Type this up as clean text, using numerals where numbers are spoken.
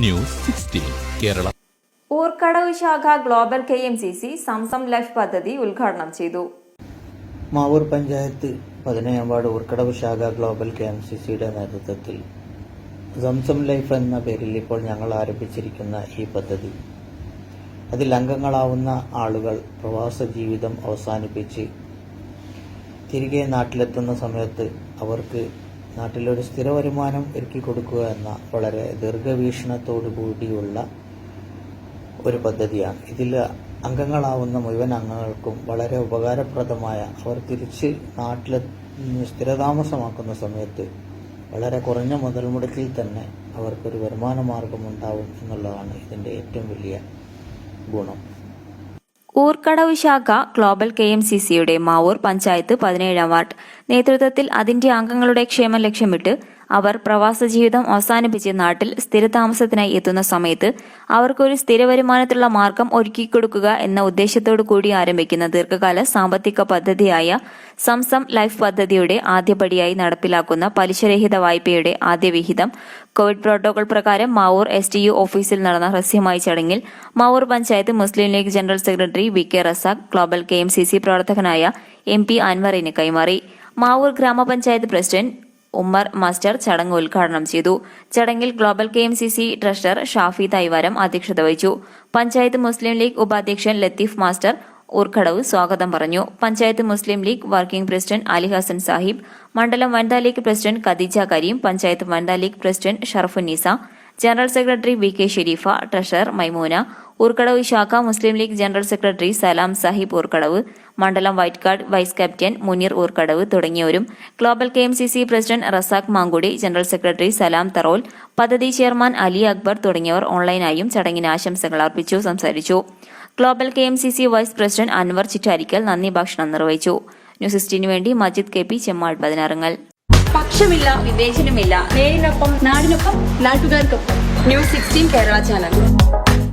News 16 Kerala. Oorkadavu ശാഖ global KMCC Zamzam life പദ്ധതി ഉദ്ഘാടനം ചെയ്തു. മാവൂർ പഞ്ചായത്ത് 17-ാം വാർഡ് ഊർക്കടവ് ശാഖ ഗ്ലോബൽ KMCCയുടെ നേതൃത്വത്തിൽ സംസം ലൈഫ് എന്ന പേരിൽ ഇപ്പോൾ ഞങ്ങൾ ആരംഭിച്ചിരിക്കുന്ന ഈ പദ്ധതി, അതിൽ അംഗങ്ങളാവുന്ന ആളുകൾ പ്രവാസ ജീവിതം അവസാനിപ്പിച്ച് തിരികെ നാട്ടിലെത്തുന്ന സമയത്ത് അവർക്ക് നാട്ടിലൊരു സ്ഥിര വരുമാനം ഒരുക്കി കൊടുക്കുക എന്ന വളരെ ദീർഘവീക്ഷണത്തോടു കൂടിയുള്ള ഒരു പദ്ധതിയാണ്. ഇതിൽ അംഗങ്ങളാവുന്ന മുഴുവൻ അംഗങ്ങൾക്കും വളരെ ഉപകാരപ്രദമായ, അവർ തിരിച്ച് നാട്ടിൽ സ്ഥിരതാമസമാക്കുന്ന സമയത്ത് വളരെ കുറഞ്ഞ മുതൽ മുടക്കിൽ തന്നെ അവർക്കൊരു വരുമാന മാർഗമുണ്ടാവും എന്നുള്ളതാണ് ഇതിൻ്റെ ഏറ്റവും വലിയ ഗുണം. ഊർക്കടവ് ശാഖ ഗ്ലോബൽ KMCCയുടെ മാവൂർ പഞ്ചായത്ത് 17-ാം വാർഡ് നേതൃത്വത്തിൽ അതിന്റെ അംഗങ്ങളുടെ ക്ഷേമം ലക്ഷ്യമിട്ട് അവർ പ്രവാസ ജീവിതം അവസാനിപ്പിച്ച് നാട്ടിൽ സ്ഥിരതാമസത്തിനായി എത്തുന്ന സമയത്ത് അവർക്കൊരു സ്ഥിര വരുമാനത്തിലുള്ള മാർഗം ഒരുക്കിക്കൊടുക്കുക എന്ന ഉദ്ദേശത്തോടു കൂടി ആരംഭിക്കുന്ന ദീർഘകാല സാമ്പത്തിക പദ്ധതിയായ സംസം ലൈഫ് പദ്ധതിയുടെ ആദ്യപടിയായി നടപ്പിലാക്കുന്ന പലിശരഹിത വായ്പയുടെ ആദ്യ വിഹിതം കോവിഡ് പ്രോട്ടോകോൾ പ്രകാരം മാവൂർ STU ഓഫീസിൽ നടന്ന ഹ്രസ്വമായ ചടങ്ങിൽ Mavoor panchayat Muslim League general secretary VK Razak global KMCC പ്രവർത്തകനായ MP അൻവറിന് കൈമാറി. മാവൂർ ഗ്രാമപഞ്ചായത്ത് പ്രസിഡന്റ് ഉമ്മർ മാസ്റ്റർ ചടങ്ങ് ഉദ്ഘാടനം ചെയ്തു. ചടങ്ങിൽ ഗ്ലോബൽ KMCC ട്രഷറർ ഷാഫി തൈവാരം അധ്യക്ഷത വഹിച്ചു. പഞ്ചായത്ത് മുസ്ലിം ലീഗ് ഉപാധ്യക്ഷൻ ലത്തീഫ് മാസ്റ്റർ ഊർക്കടവ് സ്വാഗതം പറഞ്ഞു. പഞ്ചായത്ത് മുസ്ലിം ലീഗ് വർക്കിംഗ് പ്രസിഡന്റ് അലി ഹസൻ സാഹിബ്, മണ്ഡലം Vanitha League president Khadeeja Kareem, panchayat Vanitha League president Sharafunnisa, general secretary VK Sherifa, treasurer Maimoona, Oorkadavu ശാഖ മുസ്ലിം ലീഗ് ജനറൽ സെക്രട്ടറി സലാം സാഹിബ് ഊർക്കടവ്, മണ്ഡലം white card vice captain Muneer Oorkadavu തുടങ്ങിയവരും, global KMCC president Razak Mankudi, general secretary Salam Tharol, പദ്ധതി ചെയർമാൻ അലി അക്ബർ തുടങ്ങിയവർ ഓൺലൈനായും ചടങ്ങിന് ആശംസകൾ അർപ്പിച്ചു സംസാരിച്ചു. Global KMCC vice president Anwar Chittarikkal നന്ദി ഭാഷണം നിർവഹിച്ചു. ന്യൂസ് 16 വേണ്ടി മജിദ് KP ചെമ്മാട് 16. പക്ഷമില്ല, വിവേചനമില്ല. നേരിനൊപ്പം, നാടിനൊപ്പം, നാട്ടുകാർക്കൊപ്പം. News 16 Kerala channel.